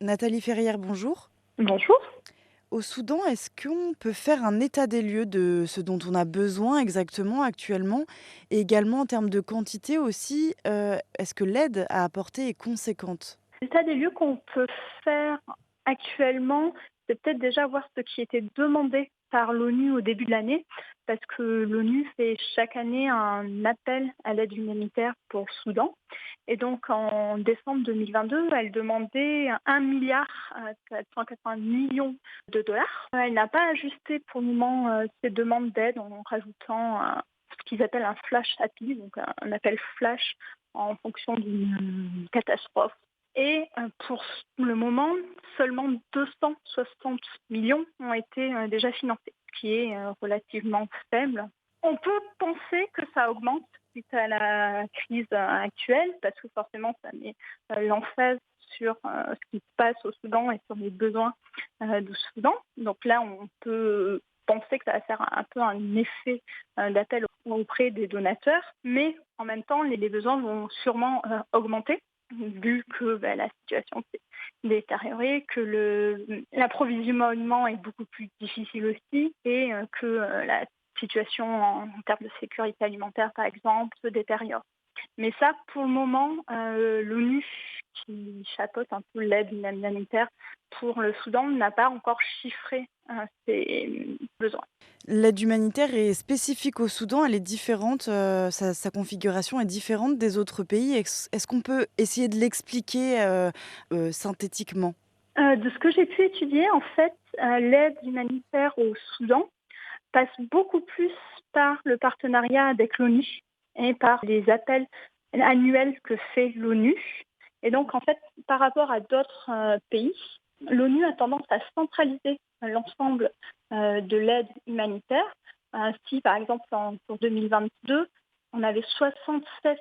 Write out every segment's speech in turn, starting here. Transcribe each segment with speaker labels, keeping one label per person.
Speaker 1: Nathalie Ferrière, bonjour.
Speaker 2: Bonjour.
Speaker 1: Au Soudan, est-ce qu'on peut faire un état des lieux de ce dont on a besoin exactement actuellement? Et également en termes de quantité aussi, est-ce que l'aide à apporter est conséquente?
Speaker 2: L'état des lieux qu'on peut faire actuellement, c'est peut-être déjà voir ce qui était demandé par l'ONU au début de l'année, parce que l'ONU fait chaque année un appel à l'aide humanitaire pour le Soudan. Et donc en décembre 2022, elle demandait 1,480 milliard de dollars. Elle n'a pas ajusté pour le moment ses demandes d'aide en rajoutant ce qu'ils appellent un flash happy, donc un appel flash en fonction d'une catastrophe. Et pour le moment, seulement 260 millions ont été déjà financés, ce qui est relativement faible. On peut penser que ça augmente suite à la crise actuelle, parce que forcément, ça met l'emphase sur ce qui se passe au Soudan et sur les besoins du Soudan. Donc là, on peut penser que ça va faire un peu un effet d'appel auprès des donateurs, mais en même temps, les besoins vont sûrement augmenter vu que la situation s'est détériorée, que l'approvisionnement est beaucoup plus difficile aussi et que la situation en termes de sécurité alimentaire, par exemple, se détériore. Mais ça, pour le moment, l'ONU, qui chapeaute un peu l'aide humanitaire pour le Soudan, n'a pas encore chiffré ses besoins.
Speaker 1: L'aide humanitaire est spécifique au Soudan, elle est différente, sa configuration est différente des autres pays. Est-ce qu'on peut essayer de l'expliquer, synthétiquement?
Speaker 2: De ce que j'ai pu étudier, en fait, l'aide humanitaire au Soudan passe beaucoup plus par le partenariat avec l'ONU et par les appels annuels que fait l'ONU. Et donc, en fait, par rapport à d'autres pays, l'ONU a tendance à centraliser l'ensemble de l'aide humanitaire. Si, par exemple, pour 2022, on avait 76%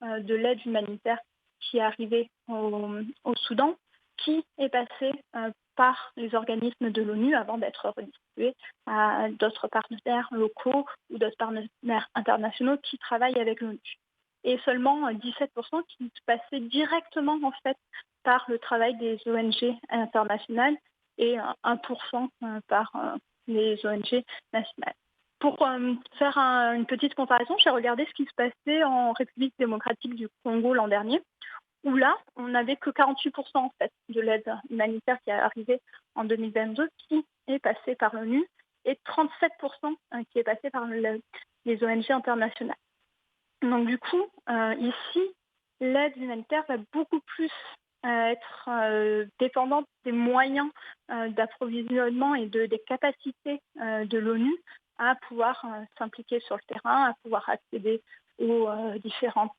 Speaker 2: de l'aide humanitaire qui est arrivée au Soudan, qui est passée par les organismes de l'ONU avant d'être redistribuée à d'autres partenaires locaux ou d'autres partenaires internationaux qui travaillent avec l'ONU. Et seulement 17% qui passaient directement en fait par le travail des ONG internationales et 1% par les ONG nationales. Pour faire une petite comparaison, j'ai regardé ce qui se passait en République démocratique du Congo l'an dernier, où là, on n'avait que 48% en fait, de l'aide humanitaire qui est arrivée en 2022 qui est passée par l'ONU et 37% qui est passée par les ONG internationales. Donc du coup, ici, l'aide humanitaire va beaucoup plus être dépendante des moyens d'approvisionnement et des capacités de l'ONU à pouvoir s'impliquer sur le terrain, à pouvoir accéder aux différentes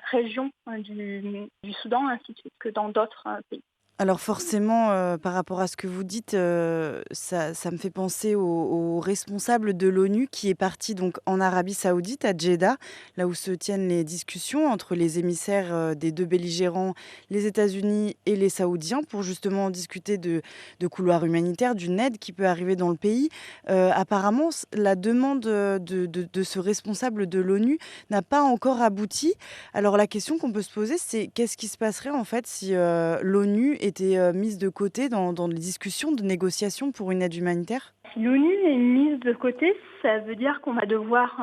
Speaker 2: régions du Soudan, ainsi de suite que dans d'autres pays.
Speaker 1: Alors forcément, par rapport à ce que vous dites, ça me fait penser au responsable de l'ONU qui est parti donc en Arabie Saoudite, à Djeddah, là où se tiennent les discussions entre les émissaires, des 2 belligérants, les États-Unis et les Saoudiens, pour justement discuter de couloirs humanitaires, d'une aide qui peut arriver dans le pays. Apparemment, la demande, de ce responsable de l'ONU n'a pas encore abouti. Alors la question qu'on peut se poser, c'est qu'est-ce qui se passerait en fait si l'ONU était mise de côté dans les discussions de négociation pour une aide humanitaire?
Speaker 2: Si l'ONU est mise de côté, ça veut dire qu'on va devoir,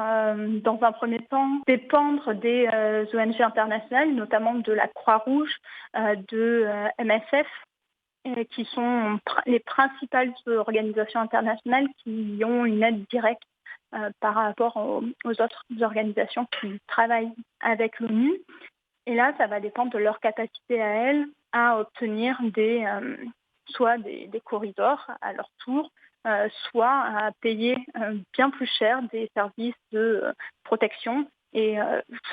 Speaker 2: dans un premier temps, dépendre des ONG internationales, notamment de la Croix-Rouge, de MSF, qui sont les principales organisations internationales qui ont une aide directe par rapport aux autres organisations qui travaillent avec l'ONU. Et là, ça va dépendre de leur capacité à elles à obtenir soit des corridors à leur tour, soit à payer bien plus cher des services de protection. Et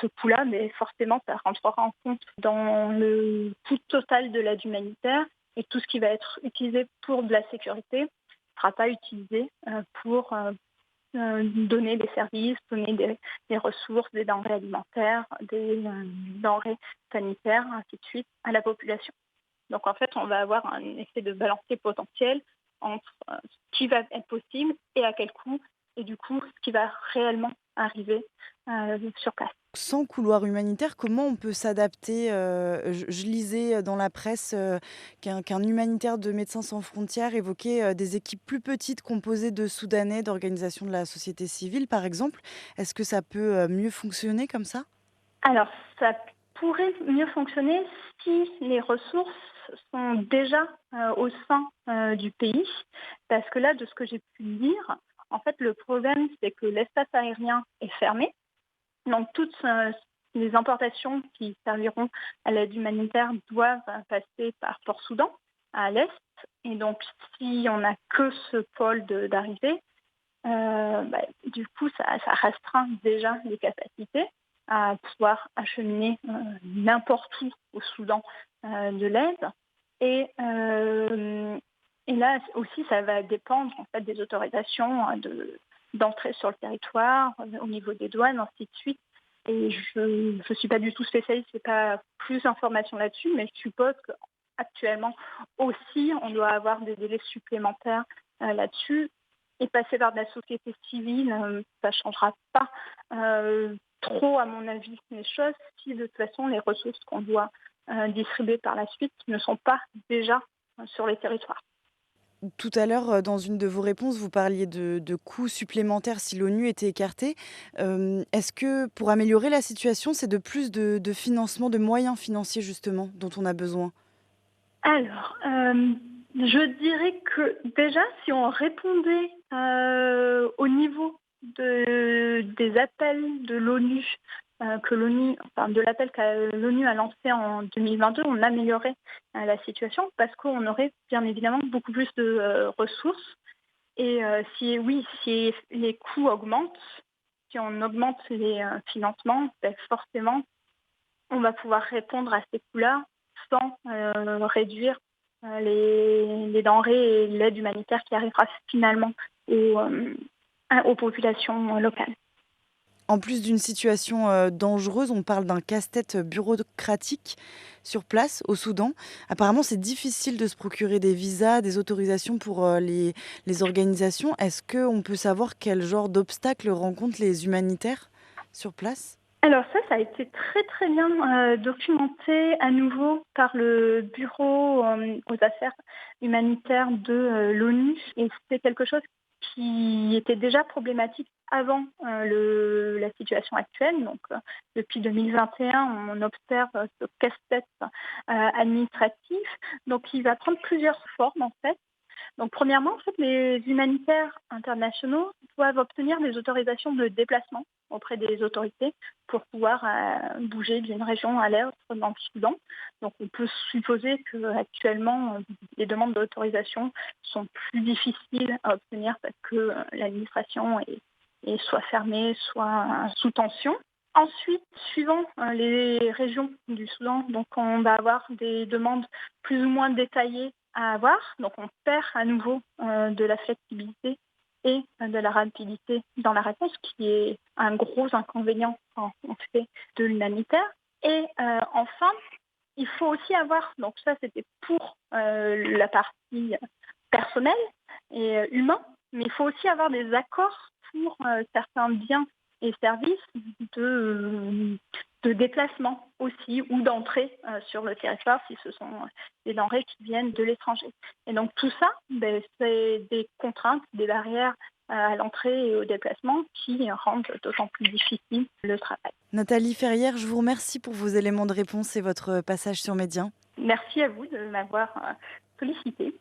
Speaker 2: ce coût-là, mais forcément, ça rentrera en compte dans le coût total de l'aide humanitaire et tout ce qui va être utilisé pour de la sécurité ne sera pas utilisé pour donner des services, donner des ressources, des denrées alimentaires, des denrées sanitaires, ainsi de suite, à la population. Donc en fait, on va avoir un effet de balancier potentiel entre ce qui va être possible et à quel coût, et du coup, ce qui va réellement arriver sur place.
Speaker 1: Sans couloir humanitaire, comment on peut s'adapter? Je lisais dans la presse, qu'un humanitaire de Médecins sans frontières évoquait, des équipes plus petites composées de Soudanais, d'organisations de la société civile, par exemple. Est-ce que ça peut, mieux fonctionner comme ça?
Speaker 2: Alors, ça pourrait mieux fonctionner si les ressources sont déjà au sein du pays, parce que là, de ce que j'ai pu lire, en fait, le problème, c'est que l'espace aérien est fermé. Donc, toutes les importations qui serviront à l'aide humanitaire doivent passer par Port-Soudan, à l'est. Et donc, si on n'a que ce pôle d'arrivée, du coup, ça restreint déjà les capacités à pouvoir acheminer n'importe où au Soudan de l'aide. Et, euh, et là aussi, ça va dépendre en fait des autorisations d'entrée sur le territoire, au niveau des douanes, ainsi de suite. Et je ne suis pas du tout spécialiste, je n'ai pas plus d'informations là-dessus, mais je suppose qu'actuellement aussi, on doit avoir des délais supplémentaires là-dessus. Et passer par de la société civile, ça ne changera pas trop, à mon avis, les choses, si de toute façon les ressources qu'on doit distribuer par la suite ne sont pas déjà sur les territoires.
Speaker 1: Tout à l'heure, dans une de vos réponses, vous parliez de coûts supplémentaires si l'ONU était écartée. Est-ce que pour améliorer la situation, c'est de plus de financement, de moyens financiers justement dont on a besoin?
Speaker 2: Alors, je dirais que déjà, si on répondait au niveau des appels de l'ONU, de l'appel que l'ONU a lancé en 2022, on améliorerait la situation parce qu'on aurait bien évidemment beaucoup plus de ressources. Et si les coûts augmentent, si on augmente les financements, ben forcément, on va pouvoir répondre à ces coûts-là sans réduire les denrées et l'aide humanitaire qui arrivera finalement aux populations locales.
Speaker 1: En plus d'une situation, dangereuse, on parle d'un casse-tête bureaucratique sur place, au Soudan. Apparemment, c'est difficile de se procurer des visas, des autorisations pour, les organisations. Est-ce qu'on peut savoir quel genre d'obstacles rencontrent les humanitaires sur place?
Speaker 2: Alors ça a été très très bien documenté à nouveau par le Bureau aux affaires humanitaires de l'ONU et c'est quelque chose qui était déjà problématique avant la situation actuelle. Donc depuis 2021, on observe ce casse-tête administratif. Donc il va prendre plusieurs formes en fait. Donc, premièrement, en fait, les humanitaires internationaux doivent obtenir des autorisations de déplacement auprès des autorités pour pouvoir bouger d'une région à l'autre dans le Soudan. Donc, on peut supposer qu'actuellement, les demandes d'autorisation sont plus difficiles à obtenir parce que l'administration est soit fermée, soit sous tension. Ensuite, suivant les régions du Soudan, donc on va avoir des demandes plus ou moins détaillées à avoir. Donc on perd à nouveau de la flexibilité et de la rapidité dans la réponse, qui est un gros inconvénient quand on fait de l'humanitaire. Et enfin, il faut aussi avoir, donc ça c'était pour la partie personnelle et humain, mais il faut aussi avoir des accords pour certains biens et services de déplacement aussi ou d'entrée sur le territoire si ce sont des denrées qui viennent de l'étranger. Et donc tout ça, c'est des contraintes, des barrières à l'entrée et au déplacement qui rendent d'autant plus difficile le travail.
Speaker 1: Nathalie Ferrière, je vous remercie pour vos éléments de réponse et votre passage sur Médien.
Speaker 2: Merci à vous de m'avoir sollicité.